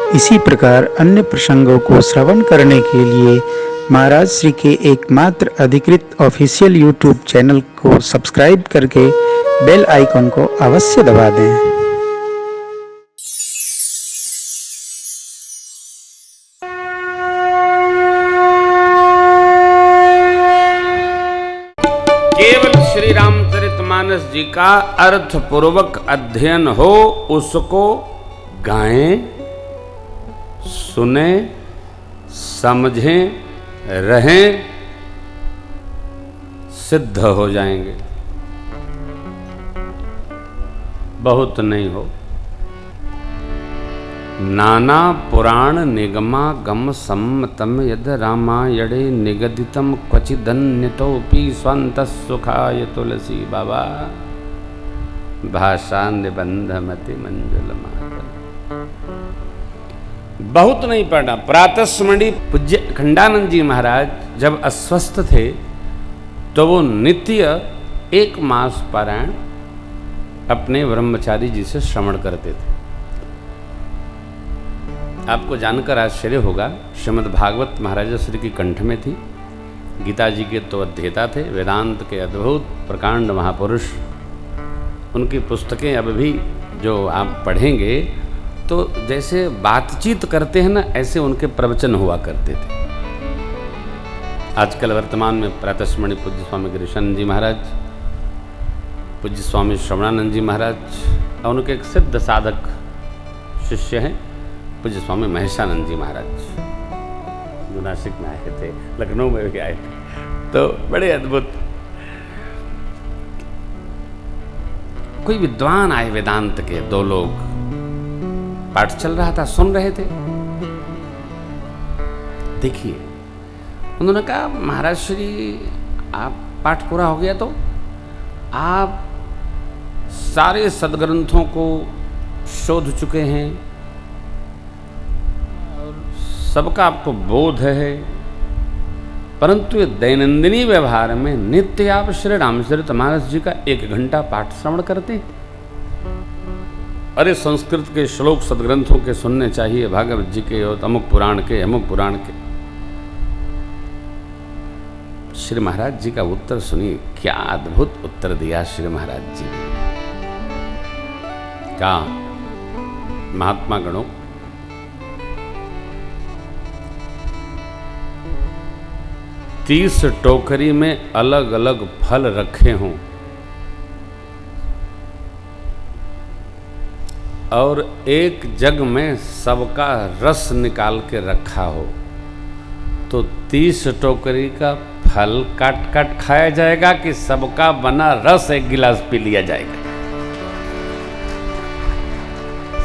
इसी प्रकार अन्य प्रसंगों को श्रवण करने के लिए महाराज श्री के एकमात्र अधिकृत ऑफिशियल यूट्यूब चैनल को सब्सक्राइब करके बेल आइकन को अवश्य दबा दें। केवल श्री रामचरितमानस जी का अर्थपूर्वक अध्ययन हो, उसको गाएं, सुने, समझें, रहें, सिद्ध हो जाएंगे। बहुत नहीं हो। नाना पुराण निगमागम सम्मतम यद रामायणे निगदितम क्वचिदन्यतोपि स्वांतः सुखाय तुलसी बाबा भाषा निबंध मति मंजुल मातल। बहुत नहीं पढ़ना। प्रातस्मरणि पूज्य अखंडानंद जी महाराज जब अस्वस्थ थे तो वो नित्य 1 मास पारायण अपने ब्रह्मचारी जी से श्रवण करते थे। आपको जानकर आश्चर्य होगा, श्रीमद् भागवत महाराज श्री की कंठ में थी। गीता जी के तो अध्येता थे, वेदांत के अद्भुत प्रकांड महापुरुष। उनकी पुस्तकें अब भी जो आप पढ़ेंगे तो जैसे बातचीत करते हैं ना, ऐसे उनके प्रवचन हुआ करते थे। आजकल वर्तमान में प्रातस्मरणि पूज्य स्वामी गिरीशानंद जी महाराज, पूज्य स्वामी श्रवणानंद जी महाराज और उनके एक सिद्ध साधक शिष्य हैं पूज्य स्वामी महेशानंद जी महाराज, जो नासिक में आए थे, लखनऊ में भी आए थे। तो बड़े अद्भुत। कोई विद्वान आए वेदांत के, 2 लोग, पाठ चल रहा था, सुन रहे थे। देखिए, उन्होंने कहा महाराज श्री आप पाठ पूरा हो गया तो आप सारे सदग्रंथों को शोध चुके हैं, सबका आपको बोध है, परंतु ये दैनंदिनी व्यवहार में नित्य आप श्री रामचरितमानस जी का 1 घंटा पाठ श्रवण करते हैं। अरे संस्कृत के श्लोक सदग्रंथों के सुनने चाहिए, भागवत जी के और अमुक पुराण के, अमुक पुराण के। श्री महाराज जी का उत्तर सुनिए, क्या अद्भुत उत्तर दिया श्री महाराज जी ने। क्या महात्मा गणों, तीस टोकरी में अलग अलग फल रखे हों और एक जग में सबका रस निकाल के रखा हो, तो 30 टोकरी का फल काट काट खाया जाएगा कि सबका बना रस 1 गिलास पी लिया जाएगा?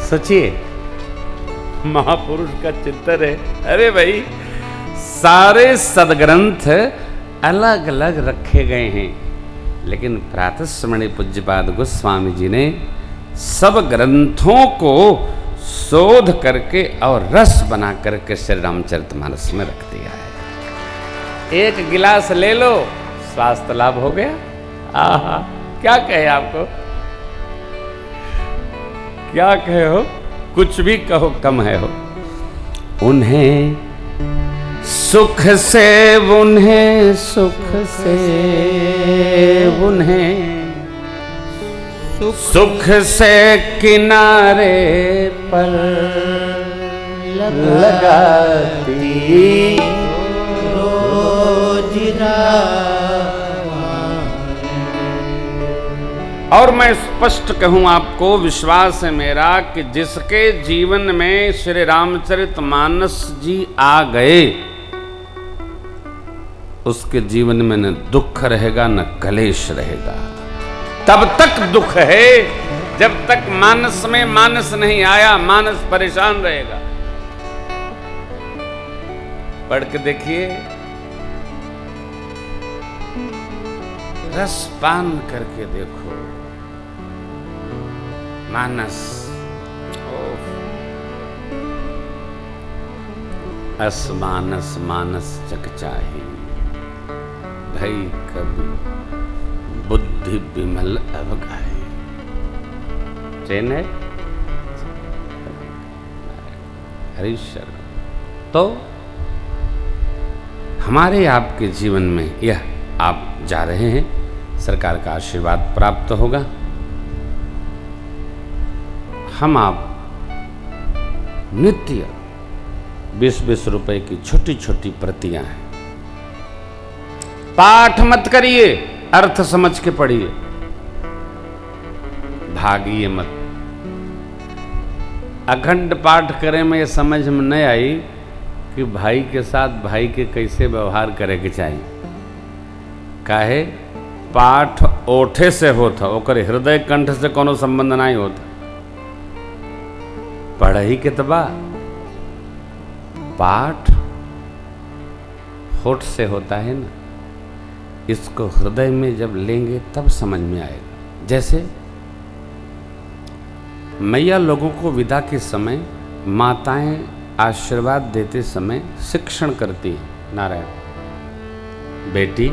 सोचिए, महापुरुष का चिंतन है। अरे भाई, सारे सदग्रंथ अलग अलग रखे गए हैं, लेकिन प्रातस्मरणि पूज्यपाद गोस्वामी जी ने सब ग्रंथों को शोध करके और रस बना करके श्री रामचरितमानस में रख दिया है। 1 गिलास ले लो, स्वास्थ्य लाभ हो गया। आहा, क्या कहे आपको, क्या कहे हो, कुछ भी कहो कम है हो। उन्हें सुख से, उन्हें सुख से, उन्हें सुख से किनारे पर लगाती रोज और मैं स्पष्ट कहूं आपको, विश्वास है मेरा कि जिसके जीवन में श्री रामचरितमानस जी आ गए, उसके जीवन में न दुख रहेगा न कलेश रहेगा। तब तक दुख है जब तक मानस में मानस नहीं आया, मानस परेशान रहेगा। पढ़ के देखिए, रस पान करके देखो। मानस असमानस मानस चकचाही, भई कभी बुद्धि विमल अवगाहे। ट्रेन है, हरिशरण। तो हमारे आपके जीवन में यह आप जा रहे हैं, सरकार का आशीर्वाद प्राप्त होगा। हम आप नित्य 20-20 रुपए की छोटी छोटी प्रतियां हैं। पाठ मत करिए, अर्थ समझ के पढ़िए, भागिए मत। अखंड पाठ करें में ये समझ में नहीं आई कि भाई के साथ भाई के कैसे व्यवहार करे के चाहिए। काहे पाठ ओठे से होता, ओकर हृदय कंठ से कोनो संबंध नहीं होता। पढ़ई के तबा पाठ होठ से होता है ना, इसको हृदय में जब लेंगे तब समझ में आएगा। जैसे मैया लोगों को विदा के समय, माताएं आशीर्वाद देते समय शिक्षण करती है। नारायण बेटी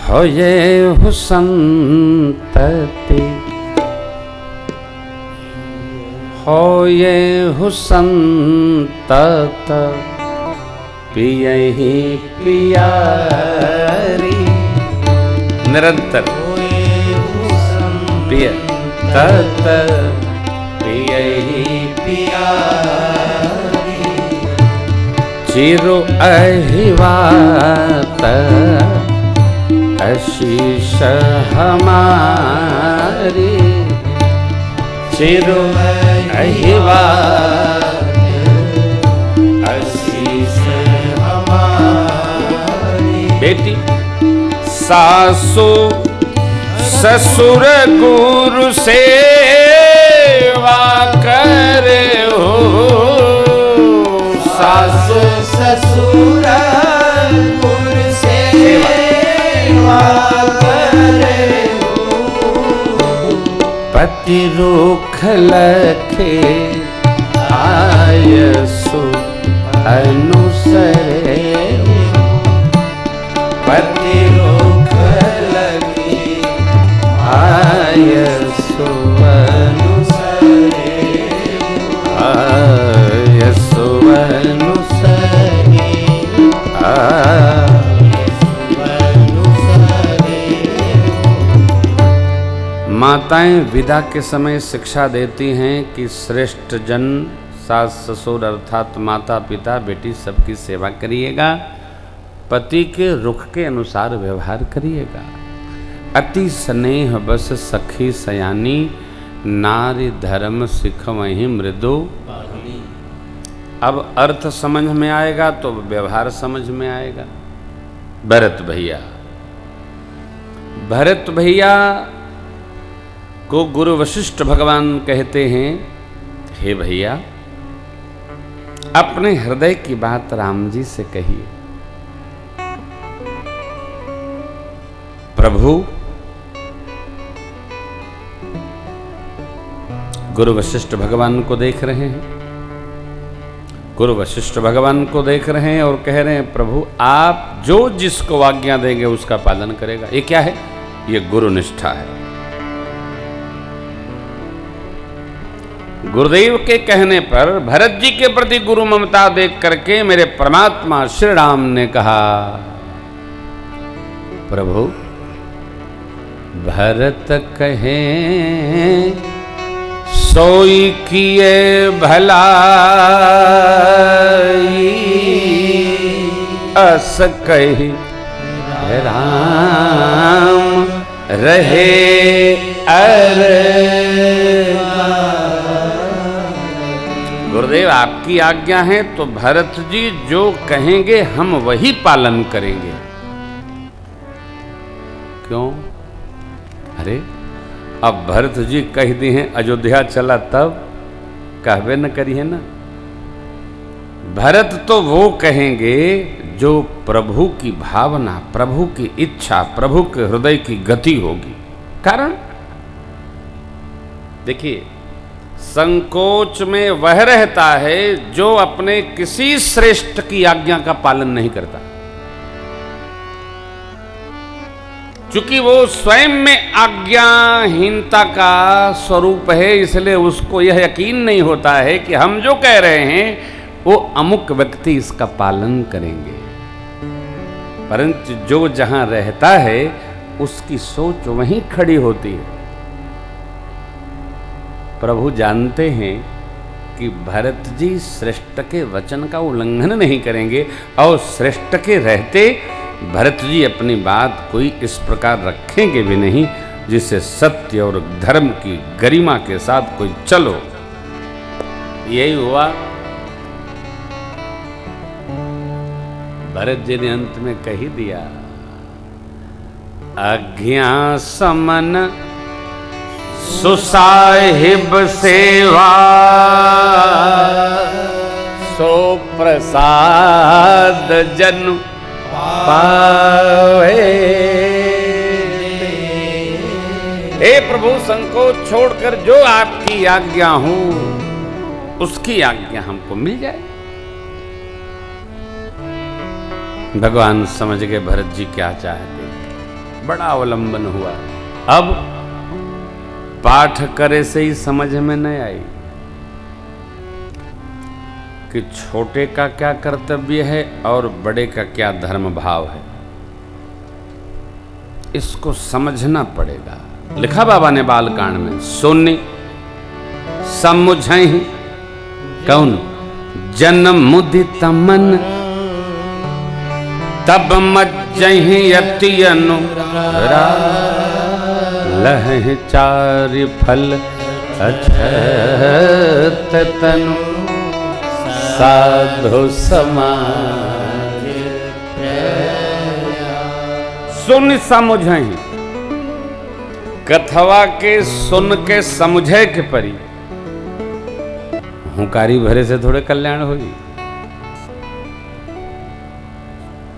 हो ये हो संतति, हो ये हो संतत, पियहि पियारी। निरंतर पिय तत पियहि पियारी, चिरो अहिवात आशीष हमारी, चिरो अहिवात आशीष हमारी। बेटी सासु ससुर गुरु सेवा करे हो, सासु ससुर गुरु सेवा करे हो, पति रुख लखे आयसु अनुसरे, पति रुख लखे आयसु अनुसरे, आयसु अनुसरे, आयसु अनुसरे। माताएं विदा के समय शिक्षा देती हैं कि श्रेष्ठ जन सास ससुर अर्थात माता पिता बेटी सबकी सेवा करिएगा, पति के रुख के अनुसार व्यवहार करिएगा। अति स्नेह बस सखी सयानी, नारी धर्म सिखवहि मृदु। अब अर्थ समझ में आएगा तो व्यवहार समझ में आएगा। भरत भैया को गुरु वशिष्ठ भगवान कहते हैं, हे भैया अपने हृदय की बात राम जी से कहिए। प्रभु गुरु वशिष्ठ भगवान को देख रहे हैं, गुरु वशिष्ठ भगवान को देख रहे हैं और कह रहे हैं, प्रभु आप जो जिसको आज्ञा देंगे उसका पालन करेगा। ये क्या है? ये गुरु निष्ठा है। गुरुदेव के कहने पर भरत जी के प्रति गुरु ममता देख करके मेरे परमात्मा श्री राम ने कहा, प्रभु भरत कहे सोई किए भलाई, अस कही राम रहे अर। गुरुदेव आपकी आज्ञा है तो भरत जी जो कहेंगे हम वही पालन करेंगे। क्यों? अरे अब भरत जी कह दी हैं अयोध्या चला, तब कहवे न करिए ना। भरत तो वो कहेंगे जो प्रभु की भावना, प्रभु की इच्छा, प्रभु के हृदय की गति होगी। कारण देखिए, संकोच में वह रहता है जो अपने किसी श्रेष्ठ की आज्ञा का पालन नहीं करता। क्योंकि वो स्वयं में आज्ञाहीनता का स्वरूप है, इसलिए उसको यह यकीन नहीं होता है कि हम जो कह रहे हैं वो अमुक व्यक्ति इसका पालन करेंगे। परंतु जो जहां रहता है उसकी सोच वहीं खड़ी होती है। प्रभु जानते हैं कि भरत जी श्रेष्ठ के वचन का उल्लंघन नहीं करेंगे, और श्रेष्ठ के रहते भरत जी अपनी बात कोई इस प्रकार रखेंगे भी नहीं जिससे सत्य और धर्म की गरिमा के साथ कोई चलो। यही हुआ। भरत जी ने अंत में कह ही दिया, आज्ञा समन सुसाहिब सेवा, सो प्रसाद जन पावे। हे प्रभु, संकोच छोड़कर जो आपकी आज्ञा हो उसकी आज्ञा हमको मिल जाए। भगवान समझ गए भरत जी क्या चाहते। बड़ा अवलंबन हुआ। अब पाठ करे से ही समझ में नहीं आई कि छोटे का क्या कर्तव्य है और बड़े का क्या धर्म भाव है। इसको समझना पड़ेगा। लिखा बाबा ने बालकांड में, सोनी समुझहि कौन जन्म मुदित मन, तब मज्जहि अति अनुराग, लह चारि फल अछत तनु, साधु समाज सुन समुझहि। कथवा के सुन के समझे के परी, हुंकारी भरे से थोड़े कल्याण होगी।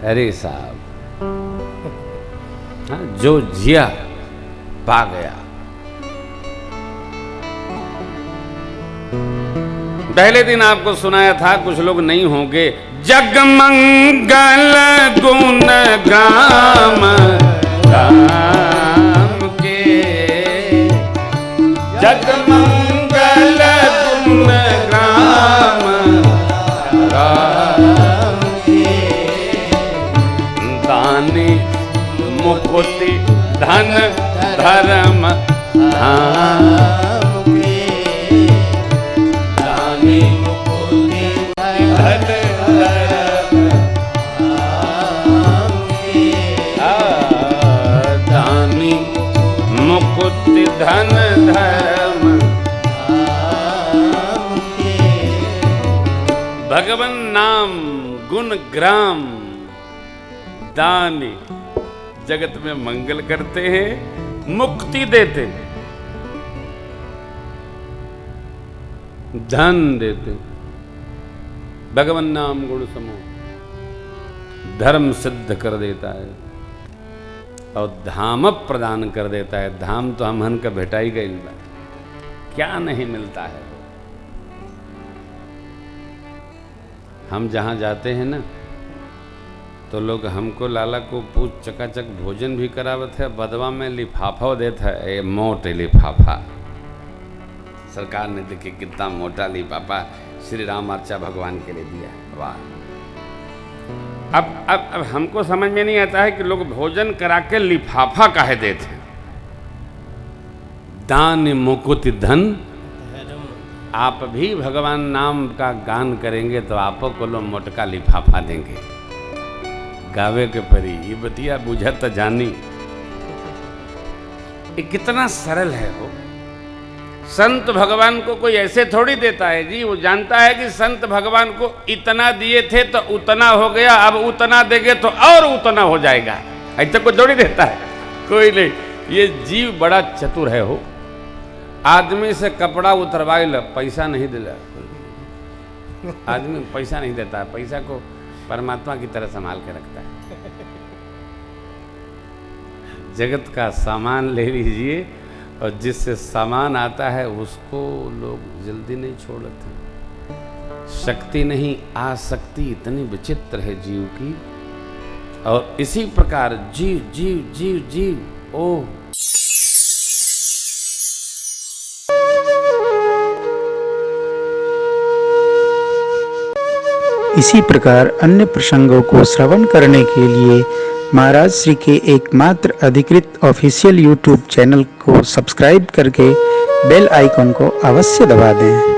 अरे साहब, हाँ, जो जिया पा गया। पहले दिन आपको सुनाया था, कुछ लोग नहीं होंगे। जगमंगल गुण गाम राम के, जगमंगल गुण गाम राम के, दानी मुक्ति धन धर्म धाम के, दानी मुक्ति धन धर्म धाम के, दानी मुक्ति धन धर्म धाम के। भगवन नाम गुण ग्राम दानी जगत में मंगल करते हैं, मुक्ति देते हैं, धन देते हैं। भगवन नाम गुण समूह धर्म सिद्ध कर देता है और धाम प्रदान कर देता है। धाम तो हमहन का भेटाई गई बा, क्या नहीं मिलता है। हम जहां जाते हैं ना, तो लोग हमको लाला को पूछ चकाचक भोजन भी करावत है, बदवा में लिफाफा देता है। ये मोटे लिफाफा, सरकार ने देखिए कितना मोटा लिफाफा श्री राम अर्चा भगवान के लिए दिया है। वाह! अब हमको समझ में नहीं आता है कि लोग भोजन करा के लिफाफा काहे देते हैं। दान मुकुति धन, आप भी भगवान नाम का गान करेंगे तो आपको को लोग मोटका लिफाफा देंगे। गावे के परी ये बतिया बुझत जानी। ये कितना सरल है वो। संत भगवान को कोई ऐसे थोड़ी देता है जी। वो जानता है कि संत भगवान को इतना दिए थे तो उतना हो गया, अब उतना देंगे तो और उतना हो जाएगा। ऐसा कोई थोड़ी देता है, कोई नहीं। ये जीव बड़ा चतुर है हो। आदमी से कपड़ा उतरवाए ला, पैसा नहीं दिला। आदमी पैसा नहीं देता है, पैसा को परमात्मा की तरह संभाल के रखता है। जगत का सामान ले लीजिए और जिससे सामान आता है उसको लोग जल्दी नहीं छोड़ते। शक्ति नहीं, आसक्ति इतनी विचित्र है जीव की। और इसी प्रकार जीव जीव जीव जीव ओम। इसी प्रकार अन्य प्रसंगों को श्रवण करने के लिए महाराज श्री के एकमात्र अधिकृत ऑफिशियल यूट्यूब चैनल को सब्सक्राइब करके बेल आइकन को अवश्य दबा दें।